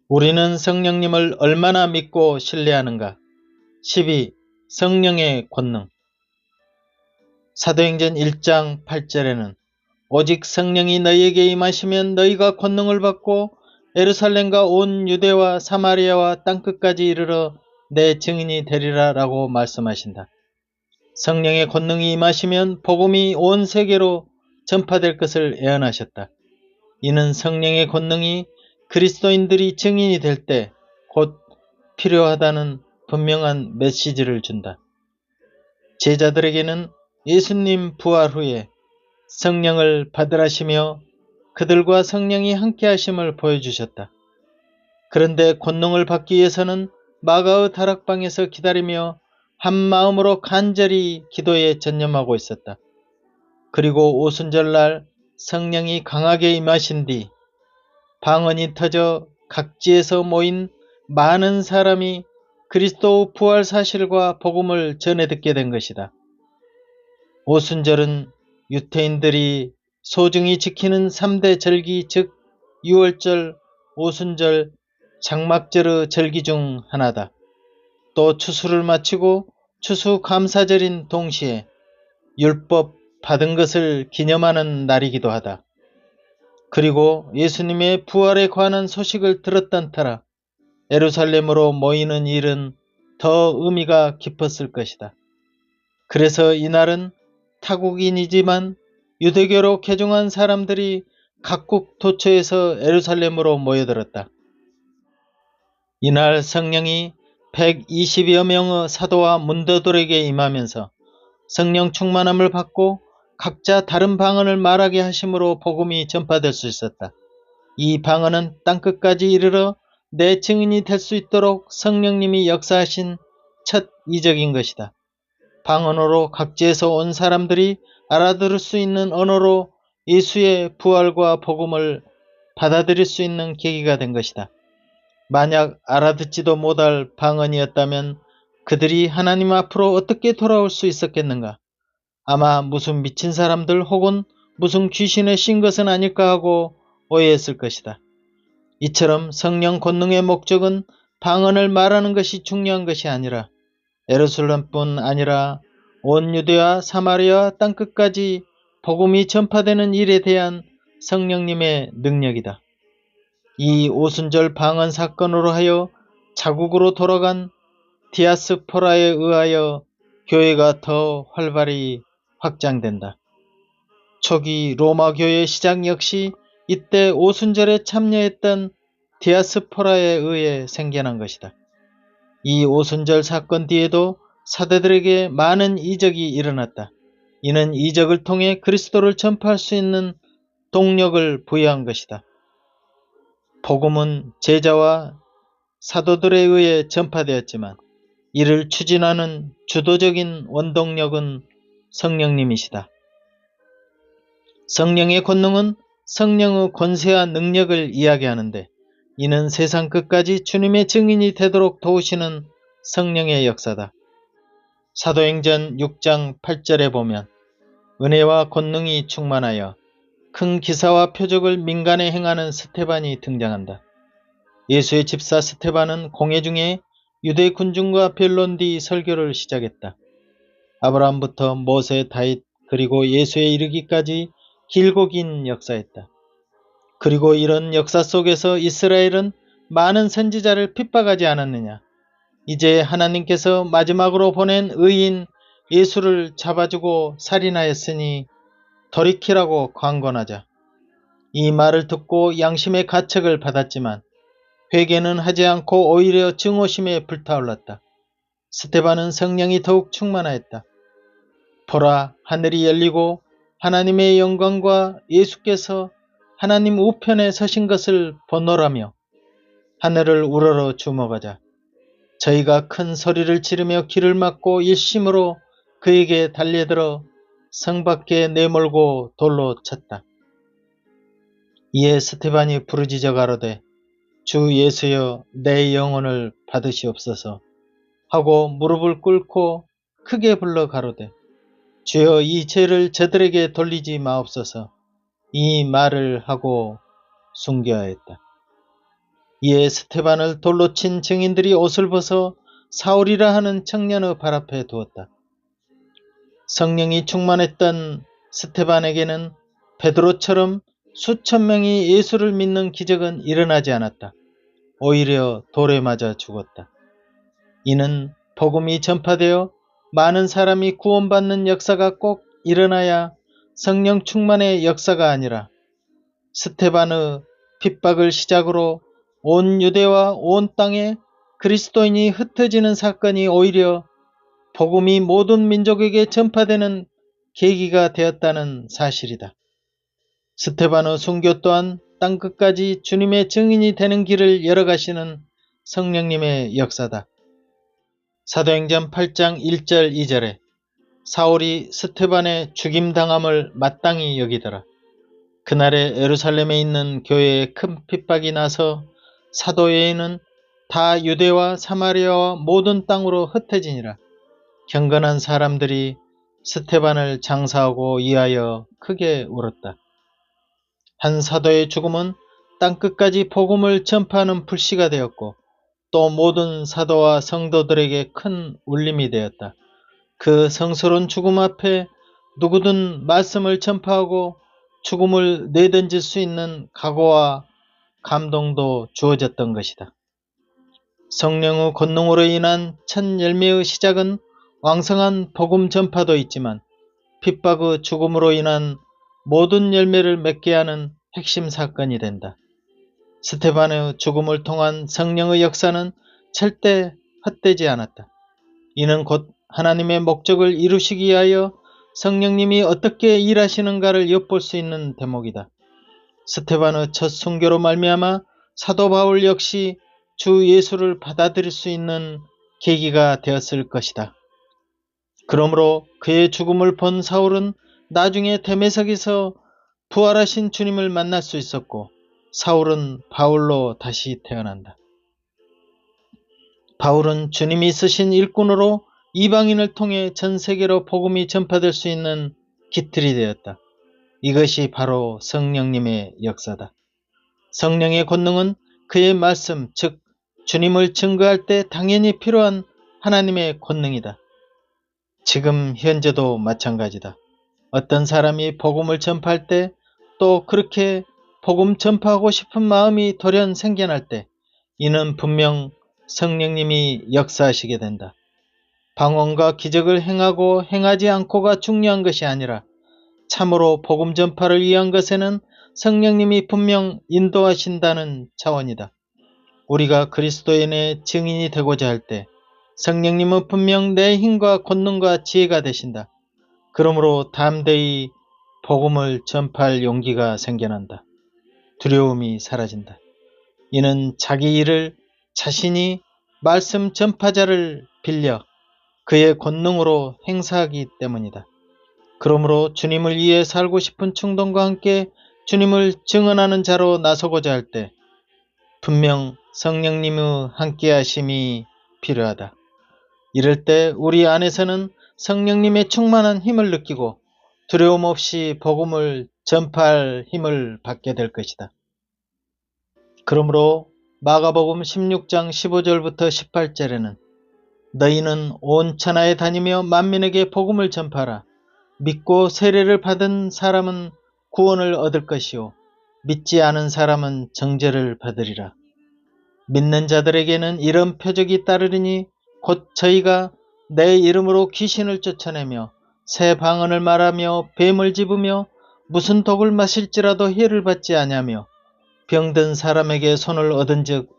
우리는 성령님을 얼마나 믿고 신뢰하는가? 12. 성령의 권능. 사도행전 1장 8절에는 오직 성령이 너희에게 임하시면 너희가 권능을 받고 예루살렘과 온 유대와 사마리아와 땅끝까지 이르러 내 증인이 되리라 라고 말씀하신다. 성령의 권능이 임하시면 복음이 온 세계로 전파될 것을 예언하셨다. 이는 성령의 권능이 그리스도인들이 증인이 될 때 곧 필요하다는 분명한 메시지를 준다. 제자들에게는 예수님 부활 후에 성령을 받으라시며 그들과 성령이 함께 하심을 보여주셨다. 그런데 권능을 받기 위해서는 마가의 다락방에서 기다리며 한 마음으로 간절히 기도에 전념하고 있었다. 그리고 오순절날 성령이 강하게 임하신 뒤 방언이 터져 각지에서 모인 많은 사람이 그리스도 부활 사실과 복음을 전해 듣게 된 것이다. 오순절은 유태인들이 소중히 지키는 3대 절기 즉 유월절, 오순절, 장막절의 절기 중 하나다. 또 추수를 마치고 추수감사절인 동시에 율법 받은 것을 기념하는 날이기도 하다. 그리고 예수님의 부활에 관한 소식을 들었던 터라 예루살렘으로 모이는 일은 더 의미가 깊었을 것이다. 그래서 이날은 타국인이지만 유대교로 개종한 사람들이 각국 도처에서 예루살렘으로 모여들었다. 이날 성령이 120여 명의 사도와 문도들에게 임하면서 성령 충만함을 받고 각자 다른 방언을 말하게 하심으로 복음이 전파될 수 있었다. 이 방언은 땅끝까지 이르러 내 증인이 될 수 있도록 성령님이 역사하신 첫 이적인 것이다. 방언으로 각지에서 온 사람들이 알아들을 수 있는 언어로 예수의 부활과 복음을 받아들일 수 있는 계기가 된 것이다. 만약 알아듣지도 못할 방언이었다면 그들이 하나님 앞으로 어떻게 돌아올 수 있었겠는가? 아마 무슨 미친 사람들 혹은 무슨 귀신에 씌인 것은 아닐까 하고 오해했을 것이다. 이처럼 성령 권능의 목적은 방언을 말하는 것이 중요한 것이 아니라 예루살렘뿐 아니라 온 유대와 사마리아 땅끝까지 복음이 전파되는 일에 대한 성령님의 능력이다. 이 오순절 방언 사건으로 하여 자국으로 돌아간 디아스포라에 의하여 교회가 더 활발히 확장된다. 초기 로마 교회 시작 역시 이때 오순절에 참여했던 디아스포라에 의해 생겨난 것이다. 이 오순절 사건 뒤에도 사도들에게 많은 이적이 일어났다. 이는 이적을 통해 그리스도를 전파할 수 있는 동력을 부여한 것이다. 복음은 제자와 사도들에 의해 전파되었지만 이를 추진하는 주도적인 원동력은 성령님이시다. 성령의 권능은 성령의 권세와 능력을 이야기하는데 이는 세상 끝까지 주님의 증인이 되도록 도우시는 성령의 역사다. 사도행전 6장 8절에 보면 은혜와 권능이 충만하여 큰 기사와 표적을 민간에 행하는 스테반이 등장한다. 예수의 집사 스테반은 공회 중에 유대 군중과 변론 뒤 설교를 시작했다. 아브라함부터 모세, 다윗 그리고 예수에 이르기까지 길고 긴 역사였다. 그리고 이런 역사 속에서 이스라엘은 많은 선지자를 핍박하지 않았느냐. 이제 하나님께서 마지막으로 보낸 의인 예수를 잡아주고 살인하였으니 돌이키라고 강권하자. 이 말을 듣고 양심의 가책을 받았지만 회개는 하지 않고 오히려 증오심에 불타올랐다. 스테반은 성령이 더욱 충만하였다. 보라, 하늘이 열리고 하나님의 영광과 예수께서 하나님 우편에 서신 것을 보노라며 하늘을 우러러 주목하자. 저희가 큰 소리를 지르며 길을 막고 일심으로 그에게 달려들어 성 밖에 내몰고 돌로 쳤다. 이에 스테반이 부르짖어 가로되 주 예수여 내 영혼을 받으시옵소서 하고 무릎을 꿇고 크게 불러 가로되 주여 이 죄를 저들에게 돌리지 마옵소서. 이 말을 하고 순교하였다. 이에 스테반을 돌로 친 증인들이 옷을 벗어 사울이라 하는 청년의 발 앞에 두었다. 성령이 충만했던 스테반에게는 베드로처럼 수천 명이 예수를 믿는 기적은 일어나지 않았다. 오히려 돌에 맞아 죽었다. 이는 복음이 전파되어 많은 사람이 구원받는 역사가 꼭 일어나야 성령 충만의 역사가 아니라 스테반의 핍박을 시작으로 온 유대와 온 땅에 그리스도인이 흩어지는 사건이 오히려 복음이 모든 민족에게 전파되는 계기가 되었다는 사실이다. 스테반의 순교 또한 땅끝까지 주님의 증인이 되는 길을 열어가시는 성령님의 역사다. 사도행전 8장 1절 2절에 사울이 스테반의 죽임당함을 마땅히 여기더라. 그날에 예루살렘에 있는 교회에 큰 핍박이 나서 사도 외에는 다 유대와 사마리아와 모든 땅으로 흩어지니라. 경건한 사람들이 스테반을 장사하고 이하여 크게 울었다. 한 사도의 죽음은 땅끝까지 복음을 전파하는 불씨가 되었고 또 모든 사도와 성도들에게 큰 울림이 되었다. 그 성스러운 죽음 앞에 누구든 말씀을 전파하고 죽음을 내던질 수 있는 각오와 감동도 주어졌던 것이다. 성령의 권능으로 인한 첫 열매의 시작은 왕성한 복음 전파도 있지만 핍박의 죽음으로 인한 모든 열매를 맺게 하는 핵심 사건이 된다. 스테반의 죽음을 통한 성령의 역사는 절대 헛되지 않았다. 이는 곧 하나님의 목적을 이루시기 위하여 성령님이 어떻게 일하시는가를 엿볼 수 있는 대목이다. 스테반의 첫 순교로 말미암아 사도 바울 역시 주 예수를 받아들일 수 있는 계기가 되었을 것이다. 그러므로 그의 죽음을 본 사울은 나중에 데메석에서 부활하신 주님을 만날 수 있었고 사울은 바울로 다시 태어난다. 바울은 주님이 쓰신 일꾼으로 이방인을 통해 전 세계로 복음이 전파될 수 있는 깃틀이 되었다. 이것이 바로 성령님의 역사다. 성령의 권능은 그의 말씀, 즉 주님을 증거할 때 당연히 필요한 하나님의 권능이다. 지금 현재도 마찬가지다. 어떤 사람이 복음을 전파할 때 또 그렇게 복음 전파하고 싶은 마음이 돌연 생겨날 때 이는 분명 성령님이 역사하시게 된다. 방언과 기적을 행하고 행하지 않고가 중요한 것이 아니라 참으로 복음 전파를 위한 것에는 성령님이 분명 인도하신다는 차원이다. 우리가 그리스도인의 증인이 되고자 할 때 성령님은 분명 내 힘과 권능과 지혜가 되신다. 그러므로 담대히 복음을 전파할 용기가 생겨난다. 두려움이 사라진다. 이는 자기 일을 자신이 말씀 전파자를 빌려 그의 권능으로 행사하기 때문이다. 그러므로 주님을 위해 살고 싶은 충동과 함께 주님을 증언하는 자로 나서고자 할 때 분명 성령님의 함께하심이 필요하다. 이럴 때 우리 안에서는 성령님의 충만한 힘을 느끼고 두려움 없이 복음을 전파할 힘을 받게 될 것이다. 그러므로 마가복음 16장 15절부터 18절에는 너희는 온 천하에 다니며 만민에게 복음을 전파하라. 믿고 세례를 받은 사람은 구원을 얻을 것이요 믿지 않은 사람은 정죄를 받으리라. 믿는 자들에게는 이런 표적이 따르리니 곧 저희가 내 이름으로 귀신을 쫓아내며 새 방언을 말하며 뱀을 집으며 무슨 독을 마실지라도 해를 받지 아니하며 병든 사람에게 손을 얻은즉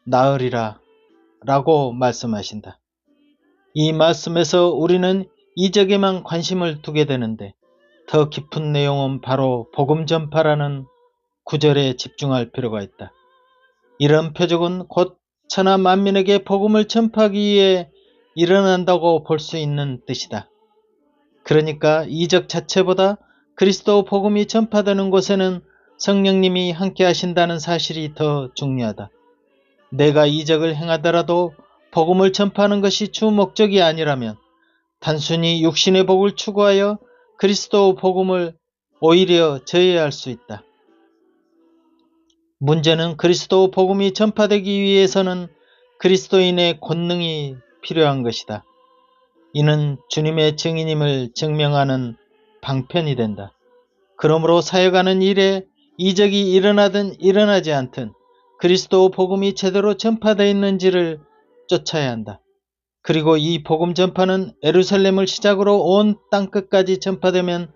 나으리라 라고 말씀하신다. 이 말씀에서 우리는 이적에만 관심을 두게 되는데 더 깊은 내용은 바로 복음 전파라는 구절에 집중할 필요가 있다. 이런 표적은 곧 천하 만민에게 복음을 전파하기 위해 일어난다고 볼 수 있는 뜻이다. 그러니까 이적 자체보다 그리스도 복음이 전파되는 곳에는 성령님이 함께 하신다는 사실이 더 중요하다. 내가 이적을 행하더라도 복음을 전파하는 것이 주 목적이 아니라면 단순히 육신의 복을 추구하여 그리스도 복음을 오히려 저해할 수 있다. 문제는 그리스도 복음이 전파되기 위해서는 그리스도인의 권능이 필요한 것이다. 이는 주님의 증인임을 증명하는 방편이 된다. 그러므로 사역하는 일에 이적이 일어나든 일어나지 않든 그리스도 복음이 제대로 전파되어 있는지를 쫓아야 한다. 그리고 이 복음 전파는 예루살렘을 시작으로 온 땅끝까지 전파되면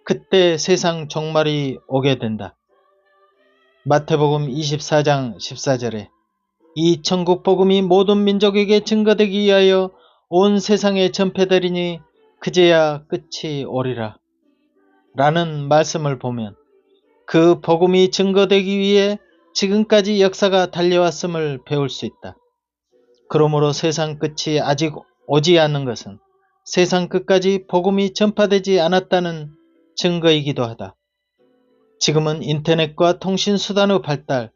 그때 세상 종말이 오게 된다. 마태복음 24장 14절에 이 천국 복음이 모든 민족에게 증거되기 위하여 온 세상에 전파되리니 그제야 끝이 오리라 라는 말씀을 보면 그 복음이 증거되기 위해 지금까지 역사가 달려왔음을 배울 수 있다. 그러므로 세상 끝이 아직 오지 않는 것은 세상 끝까지 복음이 전파되지 않았다는 증거이기도 하다. 지금은 인터넷과 통신수단의 발달,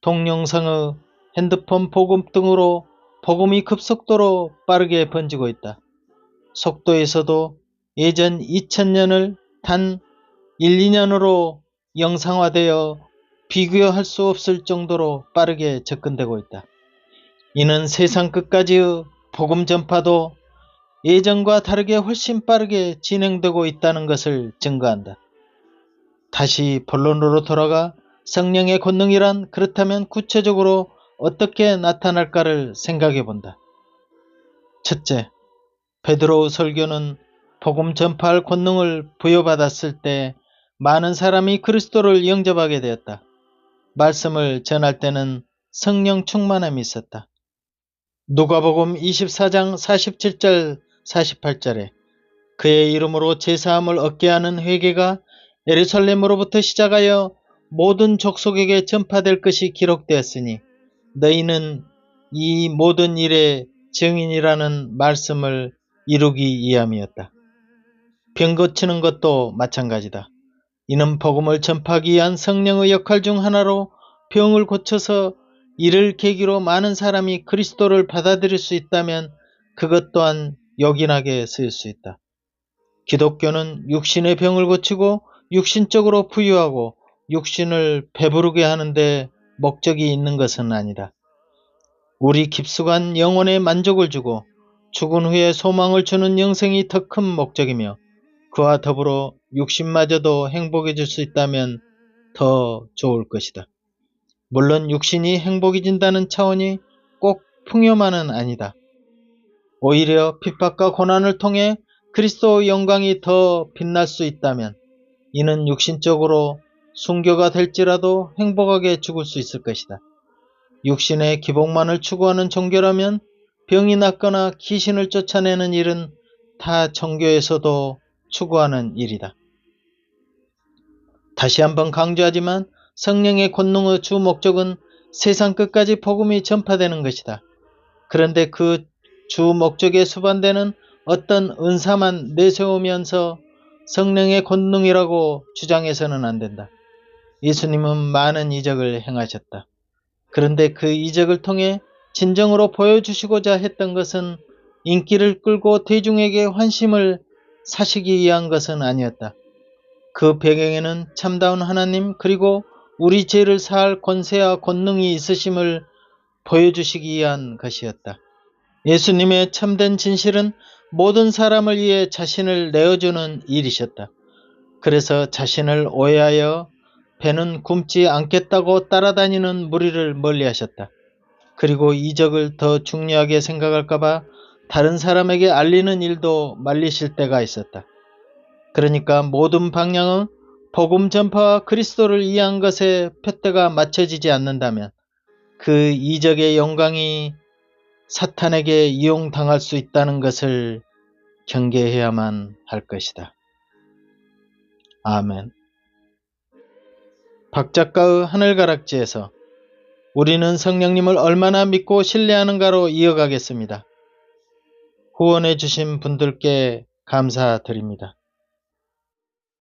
동영상의 핸드폰 복음 등으로 복음이 급속도로 빠르게 번지고 있다. 속도에서도 예전 2000년을 단 1, 2년으로 영상화되어 비교할 수 없을 정도로 빠르게 접근되고 있다. 이는 세상 끝까지의 복음 전파도 예전과 다르게 훨씬 빠르게 진행되고 있다는 것을 증거한다. 다시 본론으로 돌아가 성령의 권능이란 그렇다면 구체적으로 어떻게 나타날까를 생각해 본다. 첫째, 베드로의 설교는 복음 전파할 권능을 부여받았을 때 많은 사람이 그리스도를 영접하게 되었다. 말씀을 전할 때는 성령 충만함이 있었다. 누가복음 24장 47절 48절에 그의 이름으로 제사함을 얻게 하는 회개가 예루살렘으로부터 시작하여 모든 족속에게 전파될 것이 기록되었으니 너희는 이 모든 일의 증인이라는 말씀을 이루기 위함이었다. 병 고치는 것도 마찬가지다. 이는 복음을 전파하기 위한 성령의 역할 중 하나로 병을 고쳐서 이를 계기로 많은 사람이 그리스도를 받아들일 수 있다면 그것 또한 요긴하게 쓰일 수 있다. 기독교는 육신의 병을 고치고 육신적으로 부유하고 육신을 배부르게 하는데 목적이 있는 것은 아니다. 우리 깊숙한 영혼에 만족을 주고 죽은 후에 소망을 주는 영생이 더 큰 목적이며 그와 더불어 육신마저도 행복해질 수 있다면 더 좋을 것이다. 물론 육신이 행복해진다는 차원이 꼭 풍요만은 아니다. 오히려 핍박과 고난을 통해 그리스도의 영광이 더 빛날 수 있다면 이는 육신적으로 순교가 될지라도 행복하게 죽을 수 있을 것이다. 육신의 기복만을 추구하는 종교라면 병이 낫거나 귀신을 쫓아내는 일은 타 종교에서도 추구하는 일이다. 다시 한번 강조하지만 성령의 권능의 주 목적은 세상 끝까지 복음이 전파되는 것이다. 그런데 그 주 목적에 수반되는 어떤 은사만 내세우면서 성령의 권능이라고 주장해서는 안 된다. 예수님은 많은 이적을 행하셨다. 그런데 그 이적을 통해 진정으로 보여주시고자 했던 것은 인기를 끌고 대중에게 환심을 사시기 위한 것은 아니었다. 그 배경에는 참다운 하나님 그리고 우리 죄를 사할 권세와 권능이 있으심을 보여주시기 위한 것이었다. 예수님의 참된 진실은 모든 사람을 위해 자신을 내어주는 일이셨다. 그래서 자신을 오해하여 배는 굶지 않겠다고 따라다니는 무리를 멀리하셨다. 그리고 이적을 더 중요하게 생각할까봐 다른 사람에게 알리는 일도 말리실 때가 있었다. 그러니까 모든 방향은 복음 전파와 그리스도를 위한 것에 푯대가 맞춰지지 않는다면 그 이적의 영광이 사탄에게 이용당할 수 있다는 것을 경계해야만 할 것이다. 아멘. 박 작가의 하늘가락지에서 우리는 성령님을 얼마나 믿고 신뢰하는가로 이어가겠습니다. 후원해 주신 분들께 감사드립니다.